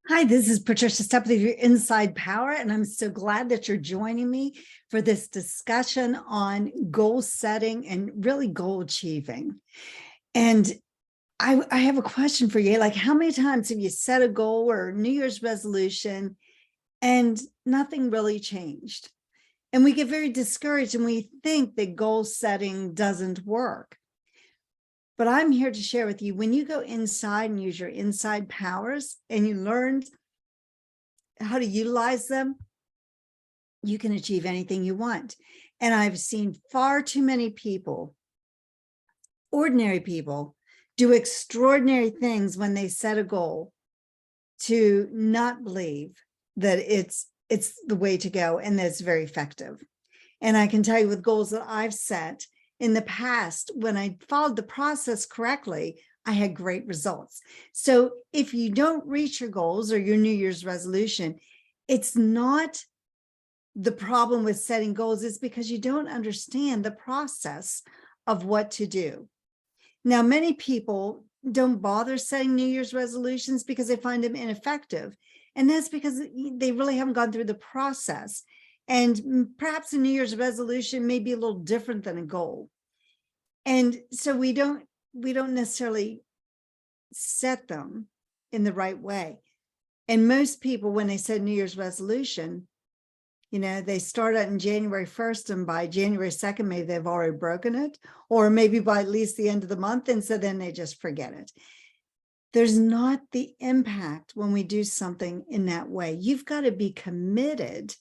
Hi, this is Patricia Stepler of your Inside Power, and I'm so glad that you're joining me for this discussion on goal setting and really goal achieving. And I have a question for you. Like, how many times have you set a goal or New Year's resolution and nothing really changed? And we get very discouraged and we think that goal setting doesn't work. But I'm here to share with you, when you go inside and use your inside powers and you learn how to utilize them, you can achieve anything you want. And I've seen far too many people, ordinary people, do extraordinary things when they set a goal to not believe that it's the way to go and that it's very effective. And I can tell you, with goals that I've set in the past, when I followed the process correctly, I had great results. So if you don't reach your goals or your New Year's resolution, it's not the problem with setting goals, is because you don't understand the process of what to do. Now, many people don't bother setting New Year's resolutions because they find them ineffective. And that's because they really haven't gone through the process. And perhaps a New Year's resolution may be a little different than a goal. And so we don't necessarily set them in the right way. And most people, when they set New Year's resolution, they start out on January 1st, and by January 2nd, maybe they've already broken it, or maybe by at least the end of the month. And so then they just forget it. There's not the impact when we do something in that way. You've got to be committed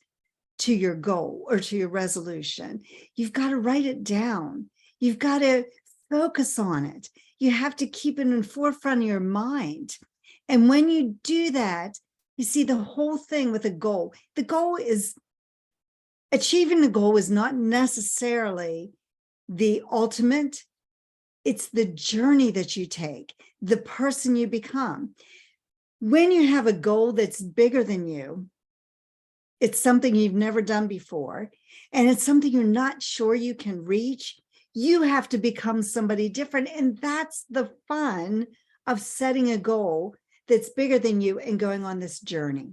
to your goal or to your resolution. You've got to write it down. You've got to focus on it. You have to keep it in the forefront of your mind. And when you do that, you see the whole thing with a goal. The goal is, achieving the goal is not necessarily the ultimate. It's the journey that you take, the person you become. When you have a goal that's bigger than you, it's something you've never done before, and it's something you're not sure you can reach, you have to become somebody different. And that's the fun of setting a goal that's bigger than you and going on this journey.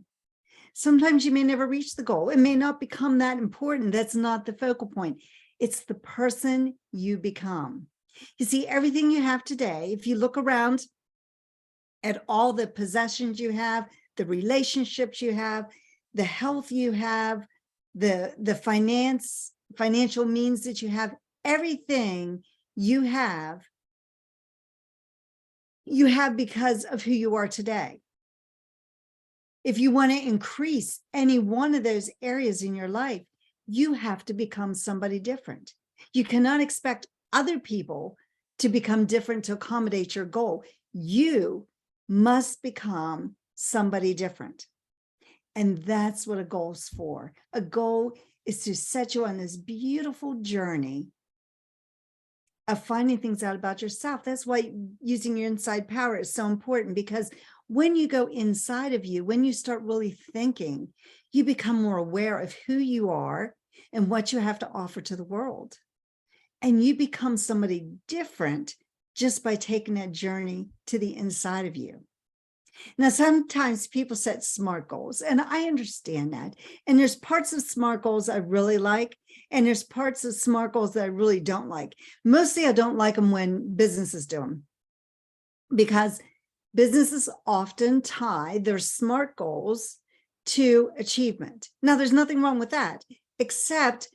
Sometimes you may never reach the goal. It may not become that important. That's not the focal point. It's the person you become. You see, everything you have today, if you look around at all the possessions you have, the relationships you have, the health you have, the financial means that you have, everything you have because of who you are today. If you want to increase any one of those areas in your life, you have to become somebody different. You cannot expect other people to become different to accommodate your goal. You must become somebody different. And that's what a goal is for. A goal is to set you on this beautiful journey of finding things out about yourself. That's why using your inside power is so important, because when you go inside of you, when you start really thinking, you become more aware of who you are and what you have to offer to the world. And you become somebody different just by taking that journey to the inside of you. Now, sometimes people set SMART goals, and I understand that. And there's parts of SMART goals I really like, and there's parts of SMART goals that I really don't like. Mostly I don't like them when businesses do them, because businesses often tie their SMART goals to achievement. Now, there's nothing wrong with that, except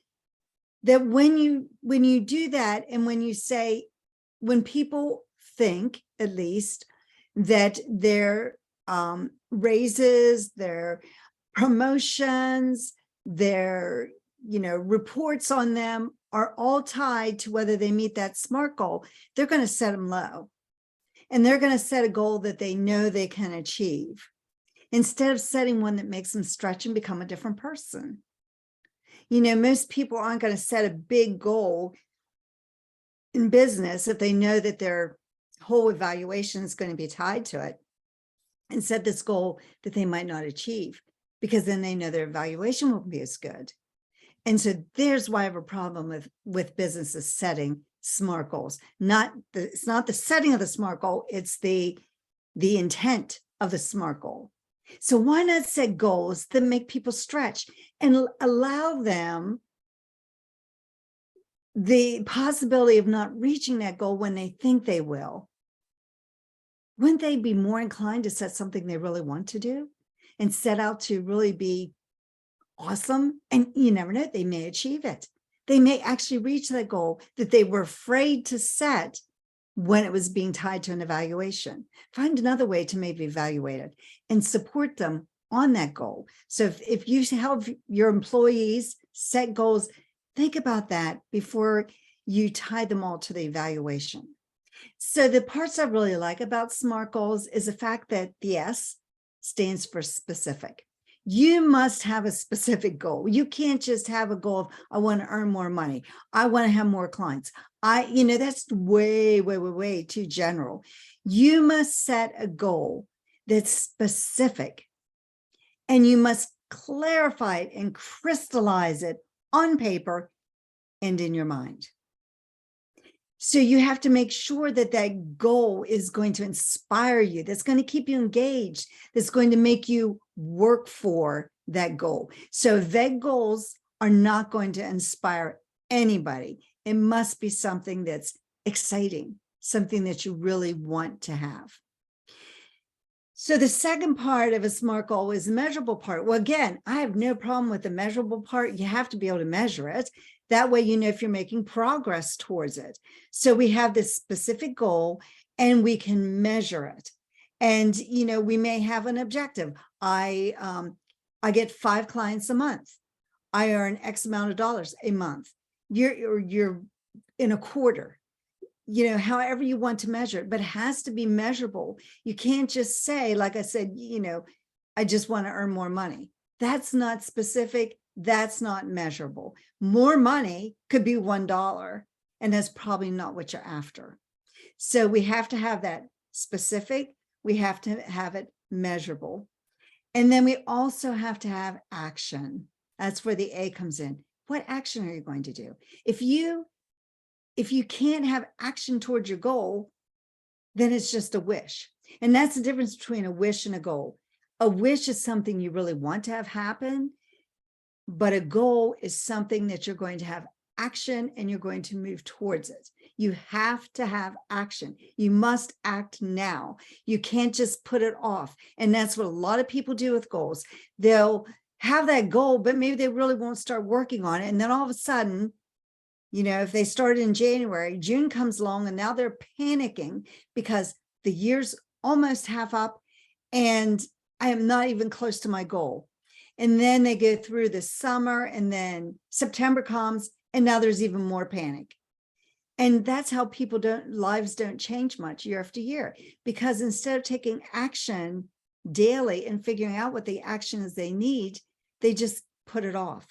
that when you do that, and when people think, at least, that their raises, their promotions, their reports on them are all tied to whether they meet that SMART goal, they're going to set them low. And they're going to set a goal that they know they can achieve, instead of setting one that makes them stretch and become a different person. Most people aren't going to set a big goal in business if they know that their whole evaluation is going to be tied to it, and set this goal that they might not achieve, because then they know their evaluation won't be as good. And so there's why I have a problem with businesses setting SMART goals. It's not the setting of the SMART goal, it's the intent of the SMART goal. So why not set goals that make people stretch and allow them the possibility of not reaching that goal when they think they will? Wouldn't they be more inclined to set something they really want to do and set out to really be awesome? And you never know, they may achieve it. They may actually reach that goal that they were afraid to set when it was being tied to an evaluation. Find another way to maybe evaluate it and support them on that goal. So if you help your employees set goals, think about that before you tie them all to the evaluation. So the parts I really like about SMART goals is the fact that the S stands for specific. You must have a specific goal. You can't just have a goal of, I want to earn more money. I want to have more clients. That's way too general. You must set a goal that's specific, and you must clarify it and crystallize it on paper and in your mind. So you have to make sure that that goal is going to inspire you, that's going to keep you engaged, that's going to make you work for that goal. So vague goals are not going to inspire anybody. It must be something that's exciting, something that you really want to have. So the second part of a SMART goal is the measurable part. Well, again, I have no problem with the measurable part. You have to be able to measure it. That way, you know if you're making progress towards it. So we have this specific goal and we can measure it. And, we may have an objective. I get 5 clients a month. I earn X amount of dollars a month. You're in a quarter. However you want to measure it, but it has to be measurable. You can't just say, like I said, I just want to earn more money. That's not specific. That's not measurable. More money could be $1, and that's probably not what you're after. So we have to have that specific. We have to have it measurable. And then we also have to have action. That's where the A comes in. What action are you going to do? If you can't have action towards your goal, then it's just a wish. And that's the difference between a wish and a goal. A wish is something you really want to have happen, but a goal is something that you're going to have action and you're going to move towards it. You have to have action. You must act now. You can't just put it off. And that's what a lot of people do with goals. They'll have that goal, but maybe they really won't start working on it. And then all of a sudden, if they started in January, June comes along and now they're panicking because the year's almost half up and I am not even close to my goal. And then they go through the summer and then September comes and now there's even more panic. And that's how lives don't change much year after year, because instead of taking action daily and figuring out what the action is they need, they just put it off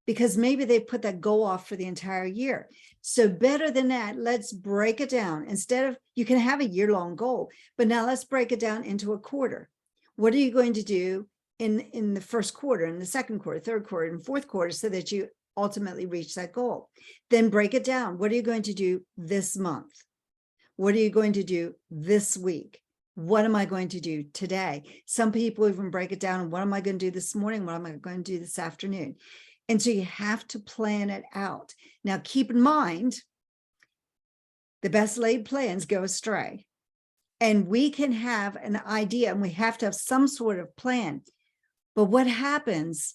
because maybe they put that goal off for the entire year. So better than that, let's break it down. Instead of, you can have a year-long goal, but now let's break it down into a quarter. What are you going to do in the first quarter, in the second quarter, third quarter, and fourth quarter so that you ultimately reach that goal? Then break it down. What are you going to do this month? What are you going to do this week? What am I going to do today? Some people even break it down. What am I going to do this morning? What am I going to do this afternoon? And so you have to plan it out. Now, keep in mind, the best laid plans go astray. And we can have an idea and we have to have some sort of plan. But what happens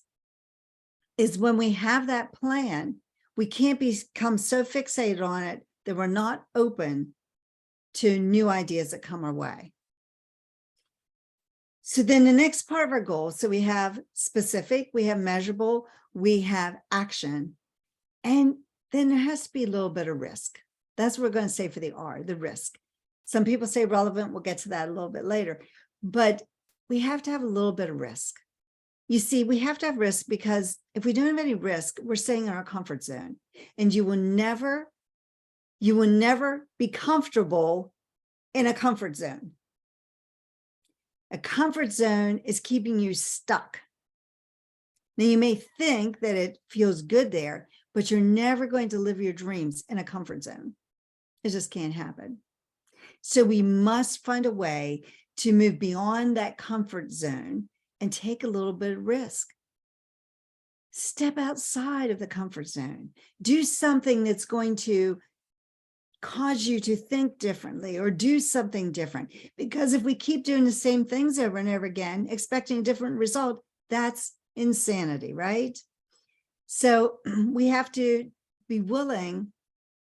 is when we have that plan, we can't become so fixated on it that we're not open to new ideas that come our way. So then the next part of our goal, so we have specific, we have measurable, we have action, and then there has to be a little bit of risk. That's what we're going to say for the R, the risk. Some people say relevant, we'll get to that a little bit later, but we have to have a little bit of risk. You see, we have to have risk because if we don't have any risk, we're staying in our comfort zone, and you will never be comfortable in a comfort zone. A comfort zone is keeping you stuck. Now, you may think that it feels good there, but you're never going to live your dreams in a comfort zone. It just can't happen. So we must find a way to move beyond that comfort zone and take a little bit of risk. Step outside of the comfort zone. Do something that's going to cause you to think differently or do something different. Because if we keep doing the same things over and over again, expecting a different result, that's insanity, right? So we have to be willing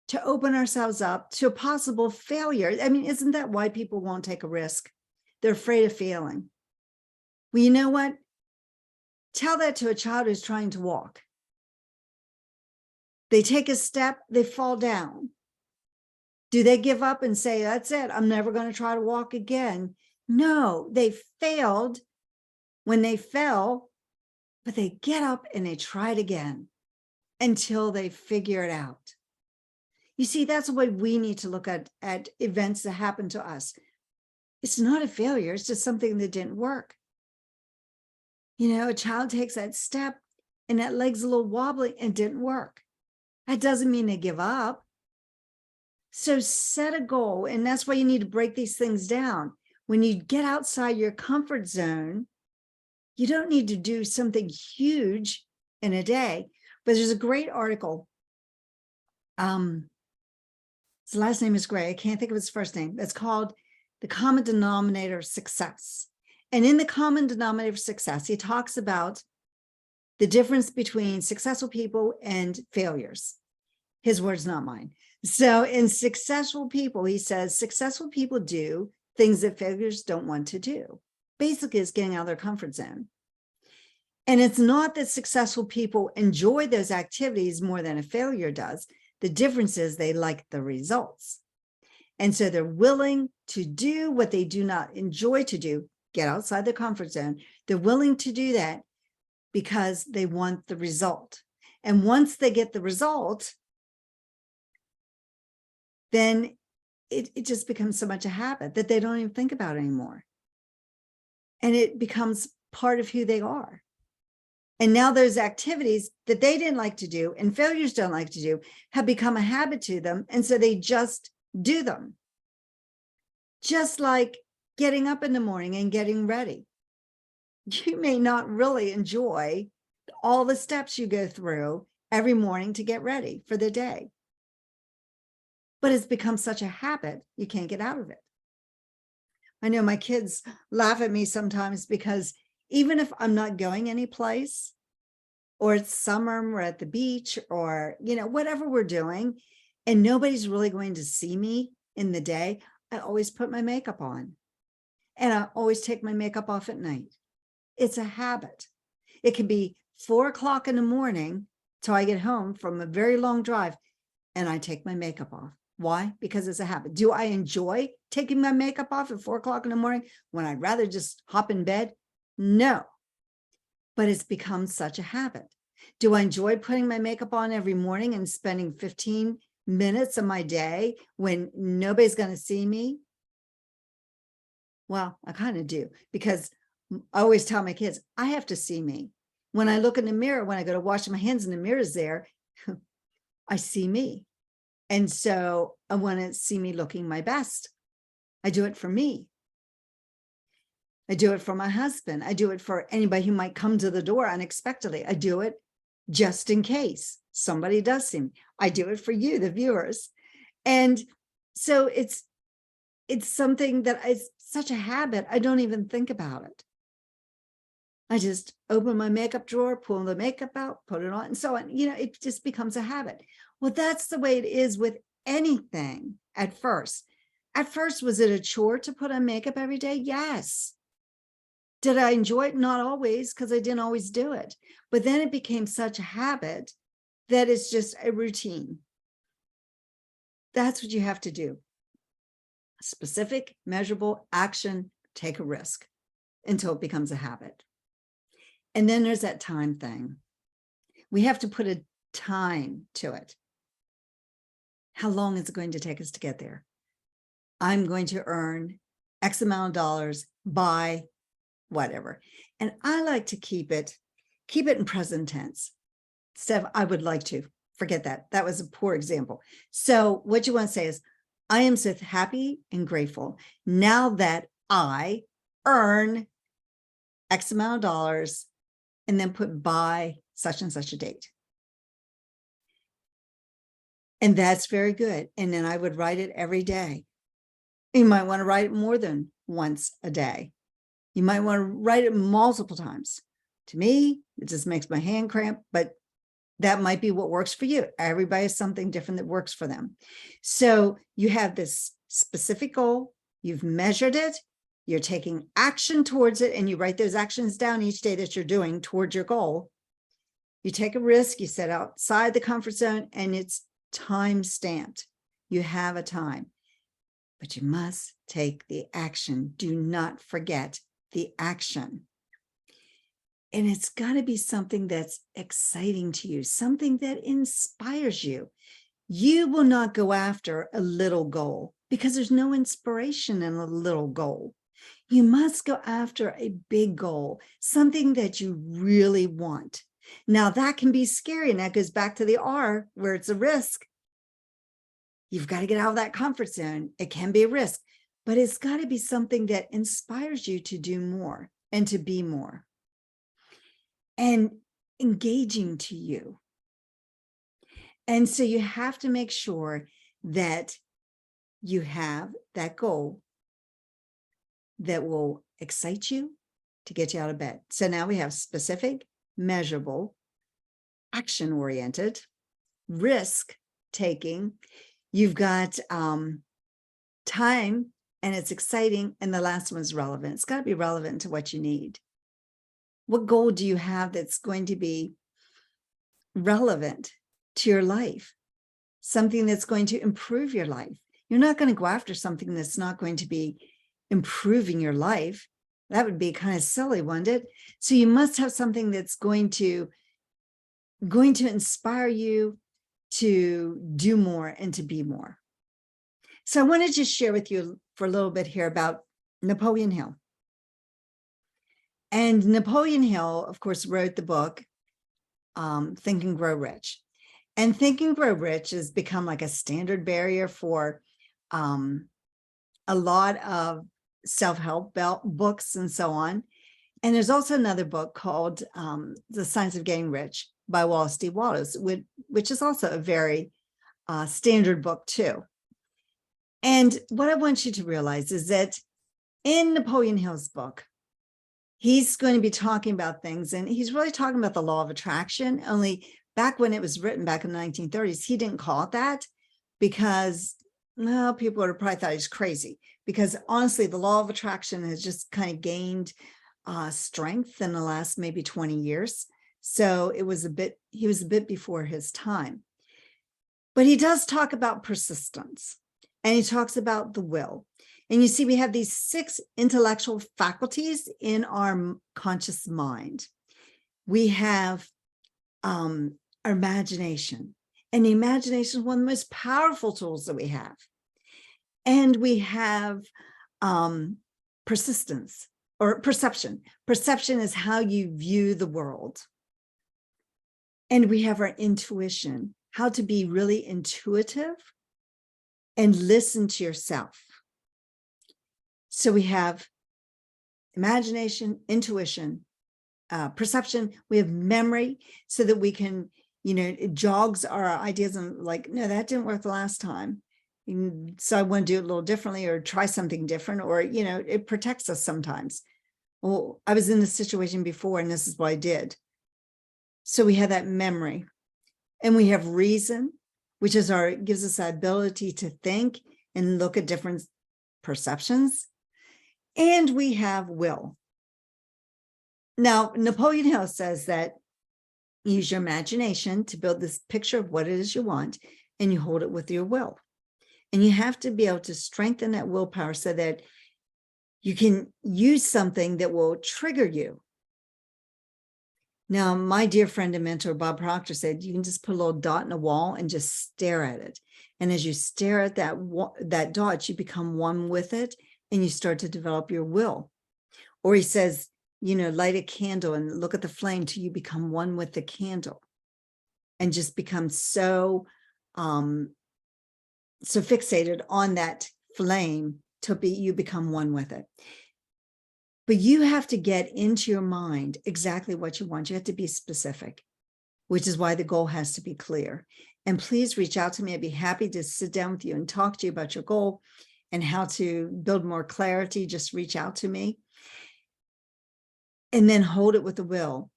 to open ourselves up to a possible failure. I mean, isn't that why people won't take a risk? They're afraid of failing. Well, you know what? Tell that to a child who's trying to walk. They take a step, they fall down. Do they give up and say, that's it, I'm never going to try to walk again? No, they failed when they fell, but they get up and they try it again until they figure it out. You see, that's the way we need to look at events that happen to us. It's not a failure, it's just something that didn't work. You know, a child takes that step and that leg's a little wobbly and didn't work. That doesn't mean they give up. So set a goal, and that's why you need to break these things down. When you get outside your comfort zone, you don't need to do something huge in a day. But there's a great article. His last name is Gray. I can't think of his first name. It's called The Common Denominator of Success. And in the common denominator of success, he talks about the difference between successful people and failures. His words, not mine. So in successful people, he says, successful people do things that failures don't want to do. Basically, it's getting out of their comfort zone. And it's not that successful people enjoy those activities more than a failure does. The difference is they like the results. And so they're willing to do what they do not enjoy to do, get outside the comfort zone. They're willing to do that because they want the result. And once they get the result, then it just becomes so much a habit that they don't even think about it anymore. And it becomes part of who they are. And now those activities that they didn't like to do and failures don't like to do have become a habit to them. And so they just do them. Just like getting up in the morning and getting ready. You may not really enjoy all the steps you go through every morning to get ready for the day. But it's become such a habit, you can't get out of it. I know my kids laugh at me sometimes because even if I'm not going any place, or it's summer, we're at the beach, or, you know, whatever we're doing, and nobody's really going to see me in the day, I always put my makeup on. And I always take my makeup off at night. It's a habit. It can be 4 o'clock in the morning till I get home from a very long drive, and I take my makeup off. Why? Because it's a habit. Do I enjoy taking my makeup off at 4 o'clock in the morning when I'd rather just hop in bed? No, but it's become such a habit. Do I enjoy putting my makeup on every morning and spending 15 minutes of my day when nobody's going to see me? Well, I kind of do, because I always tell my kids, I have to see me. When I look in the mirror, when I go to wash my hands and the mirror's there, I see me. And so I want to see me looking my best. I do it for me. I do it for my husband. I do it for anybody who might come to the door unexpectedly. I do it just in case somebody does see me. I do it for you, the viewers. And so it's something that is such a habit, I don't even think about it. I just open my makeup drawer, pull the makeup out, put it on, and so on. You know, it just becomes a habit. Well, that's the way it is with anything at first. At first, was it a chore to put on makeup every day? Yes. Did I enjoy it? Not always, because I didn't always do it. But then it became such a habit that it's just a routine. That's what you have to do. Specific, measurable action, take a risk until it becomes a habit. And then there's that time thing. We have to put a time to it. How long is it going to take us to get there? I'm going to earn X amount of dollars by whatever. And I like to keep it in present tense. Steph, I would like to. Forget that. That was a poor example. So what you want to say is, I am so happy and grateful now that I earn X amount of dollars, and then put by such and such a date. And that's very good. And then I would write it every day. You might want to write it more than once a day. You might want to write it multiple times. To me, it just makes my hand cramp, but that might be what works for you. Everybody has something different that works for them. So you have this specific goal, you've measured it, you're taking action towards it, and you write those actions down each day that you're doing towards your goal. You take a risk, you set outside the comfort zone, and it's time stamped. You have a time, but you must take the action. Do not forget the action. And it's got to be something that's exciting to you, something that inspires you. You will not go after a little goal because there's no inspiration in a little goal. You must go after a big goal, something that you really want. Now that can be scary, and that goes back to the R where it's a risk. You've got to get out of that comfort zone. It can be a risk, but it's got to be something that inspires you to do more and to be more and engaging to you. And so you have to make sure that you have that goal that will excite you to get you out of bed. So now we have specific, measurable, action-oriented, risk-taking. You've got time, and it's exciting. And the last one is relevant. It's got to be relevant to what you need. What goal do you have that's going to be relevant to your life? Something that's going to improve your life. You're not going to go after something that's not going to be improving your life. That would be kind of silly, wouldn't it? So you must have something that's going to inspire you to do more and to be more. So I want to just share with you for a little bit here about Napoleon Hill. And Napoleon Hill, of course, wrote the book, Think and Grow Rich. And Think and Grow Rich has become like a standard barrier for a lot of self-help books and so on. And there's also another book called The Science of Getting Rich by Wallace Wattles, which is also a very standard book too. And what I want you to realize is that in Napoleon Hill's book, he's going to be talking about things, and he's really talking about the law of attraction. Only back when it was written back in the 1930s, he didn't call it that because, well, people would have probably thought he's crazy. Because honestly, the law of attraction has just kind of gained strength in the last maybe 20 years. So he was a bit before his time. But he does talk about persistence, and he talks about the will. And you see, we have these 6 intellectual faculties in our conscious mind. We have our imagination, and the imagination is one of the most powerful tools that we have. And we have persistence or perception. Perception is how you view the world. And we have our intuition, how to be really intuitive and listen to yourself. So we have imagination, intuition, perception. We have memory so that we can, it jogs our ideas and like, no, that didn't work the last time. So I want to do it a little differently or try something different, or, it protects us sometimes. Well, I was in this situation before and this is what I did. So we have that memory, and we have reason, which is gives us the ability to think and look at different perceptions. And we have will. Now, Napoleon Hill says that you use your imagination to build this picture of what it is you want, and you hold it with your will. And you have to be able to strengthen that willpower so that you can use something that will trigger you. Now, my dear friend and mentor, Bob Proctor, said you can just put a little dot in a wall and just stare at it. And as you stare at that dot, you become one with it, and you start to develop your will. Or he says, light a candle and look at the flame till you become one with the candle, and just become so fixated on that flame till you become one with it. But you have to get into your mind exactly what you want. You have to be specific, which is why the goal has to be clear. And please reach out to me. I'd be happy to sit down with you and talk to you about your goal and how to build more clarity. Just reach out to me. And then hold it with the will.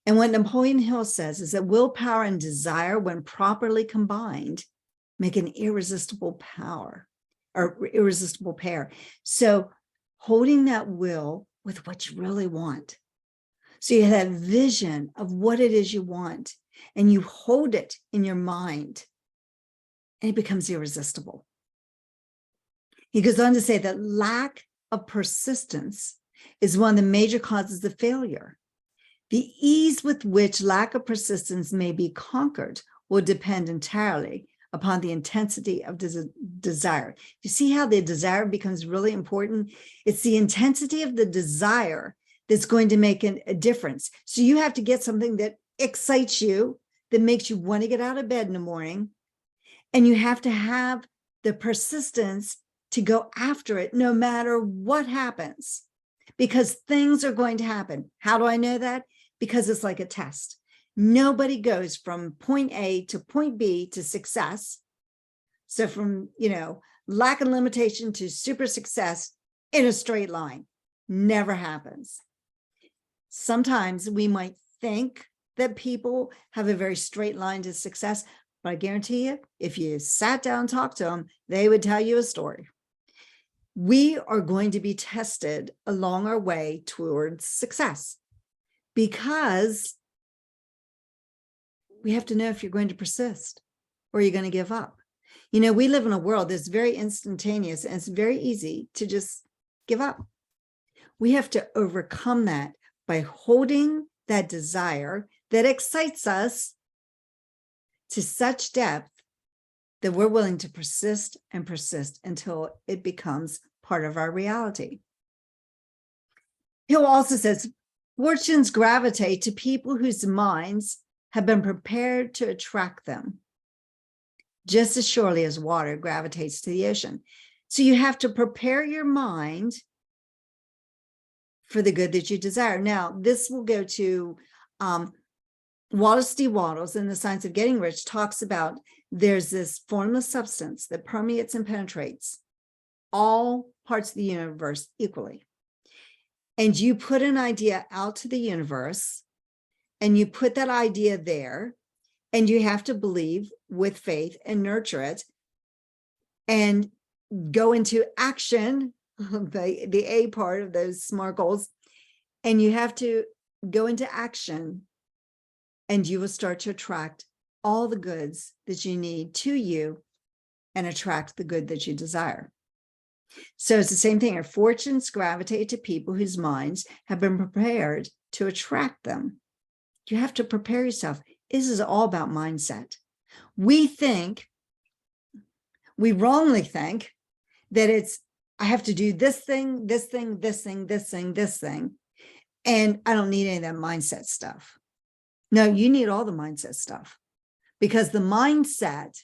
And what Napoleon Hill says is that willpower and desire, when properly combined, make an irresistible power or irresistible pair. So holding that will with what you really want. So you have that vision of what it is you want, and you hold it in your mind, and it becomes irresistible. He goes on to say that lack of persistence is one of the major causes of failure. The ease with which lack of persistence may be conquered will depend entirely upon the intensity of desire. You see how the desire becomes really important? It's the intensity of the desire that's going to make a difference. So you have to get something that excites you, that makes you want to get out of bed in the morning, and you have to have the persistence to go after it no matter what happens, because things are going to happen. How do I know that? Because it's like a test. Nobody goes from point A to point B to success. So from, lack and limitation to super success in a straight line. Never happens. Sometimes we might think that people have a very straight line to success, but I guarantee you, if you sat down and talked to them, they would tell you a story. We are going to be tested along our way towards success, because we have to know if you're going to persist or you're going to give up. We live in a world that's very instantaneous, and it's very easy to just give up. We have to overcome that by holding that desire that excites us to such depth that we're willing to persist and persist until it becomes part of our reality. Hill also says, fortunes gravitate to people whose minds have been prepared to attract them, just as surely as water gravitates to the ocean. So you have to prepare your mind for the good that you desire. Now, this will go to Wallace Wattles in The Science of Getting Rich talks about there's this formless substance that permeates and penetrates all parts of the universe equally. And you put an idea out to the universe, and you put that idea there, and you have to believe with faith and nurture it and go into action, the A part of those SMART goals. And you have to go into action, and you will start to attract all the goods that you need to you and attract the good that you desire. So it's the same thing. Our fortunes gravitate to people whose minds have been prepared to attract them. You have to prepare yourself. This is all about mindset. We wrongly think that I have to do this thing, this thing, this thing, this thing, this thing, and I don't need any of that mindset stuff. No, you need all the mindset stuff, because the mindset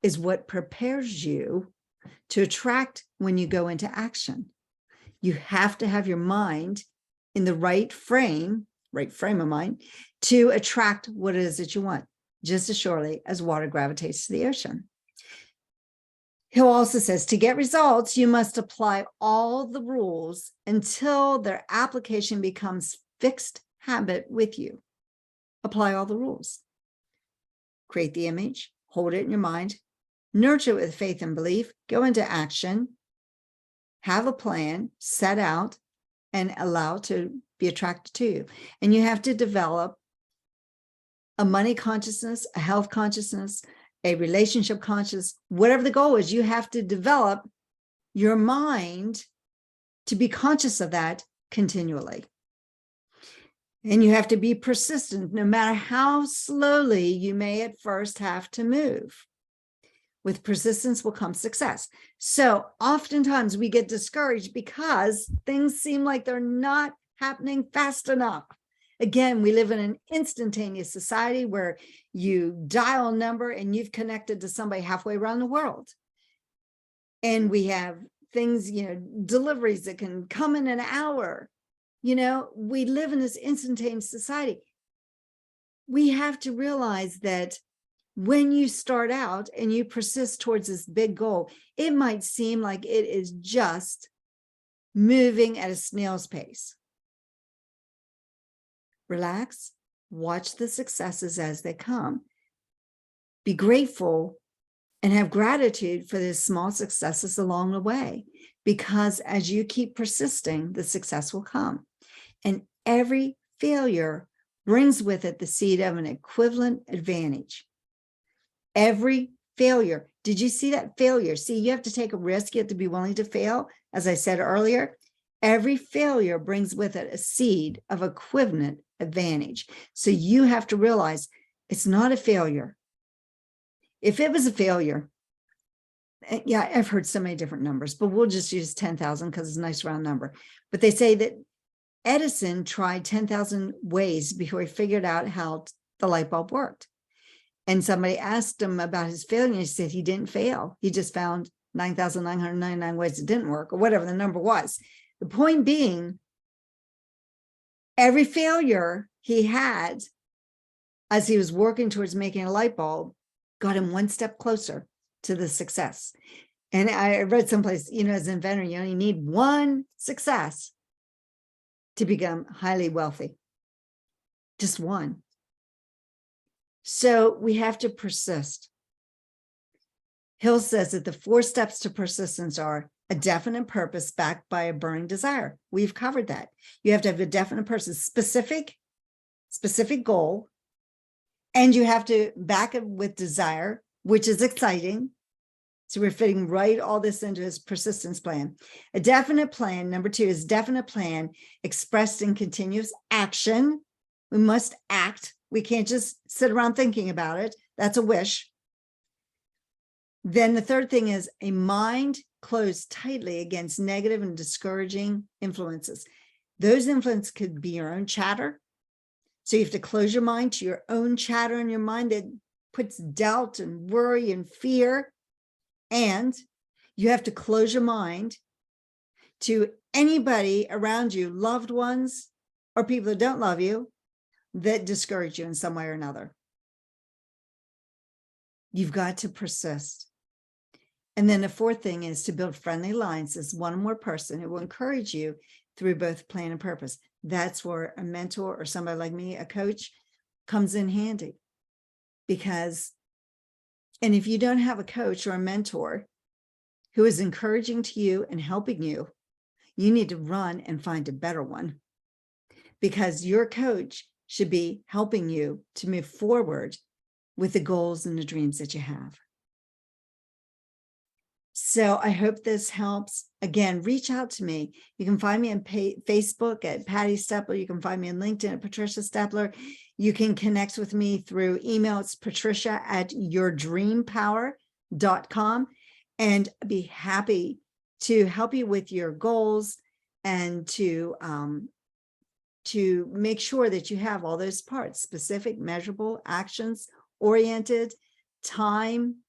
is what prepares you to attract when you go into action. You have to have your mind in the right frame of mind to attract what it is that you want, just as surely as water gravitates to the ocean. Hill also says, to get results, you must apply all the rules until their application becomes fixed habit with you. Apply all the rules. Create the image, hold it in your mind, nurture it with faith and belief, go into action, have a plan, set out, and allow it to be attracted to you. And you have to develop a money consciousness, a health consciousness, a relationship conscious, whatever the goal is. You have to develop your mind to be conscious of that continually. And you have to be persistent, no matter how slowly you may at first have to move. With persistence will come success. So oftentimes we get discouraged because things seem like they're not happening fast enough. Again, we live in an instantaneous society where you dial a number and you've connected to somebody halfway around the world. And we have things, deliveries that can come in an hour. We live in this instantaneous society. We have to realize that when you start out and you persist towards this big goal, it might seem like it is just moving at a snail's pace. Relax, watch the successes as they come. Be grateful and have gratitude for the small successes along the way, because as you keep persisting, the success will come. And every failure brings with it the seed of an equivalent advantage. Every failure. Did you see that failure? See, you have to take a risk. You have to be willing to fail. As I said earlier, every failure brings with it a seed of equivalent advantage. So you have to realize it's not a failure. If it was a failure, yeah, I've heard so many different numbers, but we'll just use 10,000 because it's a nice round number. But they say that Edison tried 10,000 ways before he figured out how the light bulb worked. And somebody asked him about his failure, and he said he didn't fail. He just found 9,999 ways it didn't work, or whatever the number was. The point being, every failure he had as he was working towards making a light bulb got him one step closer to the success. And I read someplace, as an inventor, you only need one success to become highly wealthy. Just one. So we have to persist. Hill says that the 4 steps to persistence are a definite purpose backed by a burning desire. We've covered that. You have to have a definite purpose, specific goal, and you have to back it with desire, which is exciting. So we're fitting right all this into his persistence plan. A definite plan, number 2, is definite plan expressed in continuous action. We must act. We can't just sit around thinking about it. That's a wish. Then the third thing is a mind closed tightly against negative and discouraging influences. Those influences could be your own chatter. So you have to close your mind to your own chatter in your mind that puts doubt and worry and fear. And you have to close your mind to anybody around you, loved ones or people that don't love you, that discourage you in some way or another. You've got to persist. And then the fourth thing is to build friendly alliances, one or more person who will encourage you through both plan and purpose. That's where a mentor or somebody like me, a coach, comes in handy. And if you don't have a coach or a mentor who is encouraging to you and helping you, you need to run and find a better one, because your coach should be helping you to move forward with the goals and the dreams that you have. So I hope this helps. Again, reach out to me. You can find me on Facebook at Patty Stepler. You can find me on LinkedIn at Patricia Stepler. You can connect with me through email. It's patricia@yourdreampower.com, and I'd be happy to help you with your goals and to make sure that you have all those parts: specific, measurable, actions oriented, time,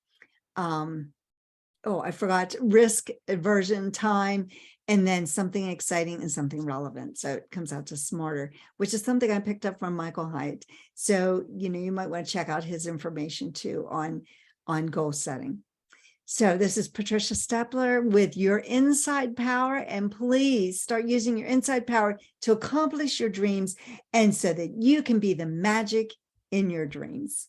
I forgot, risk aversion, time, and then something exciting and something relevant. So it comes out to smarter, which is something I picked up from Michael Hyatt. So, you might want to check out his information too on goal setting. So this is Patricia Stepler with your inside power, and please start using your inside power to accomplish your dreams, and so that you can be the magic in your dreams.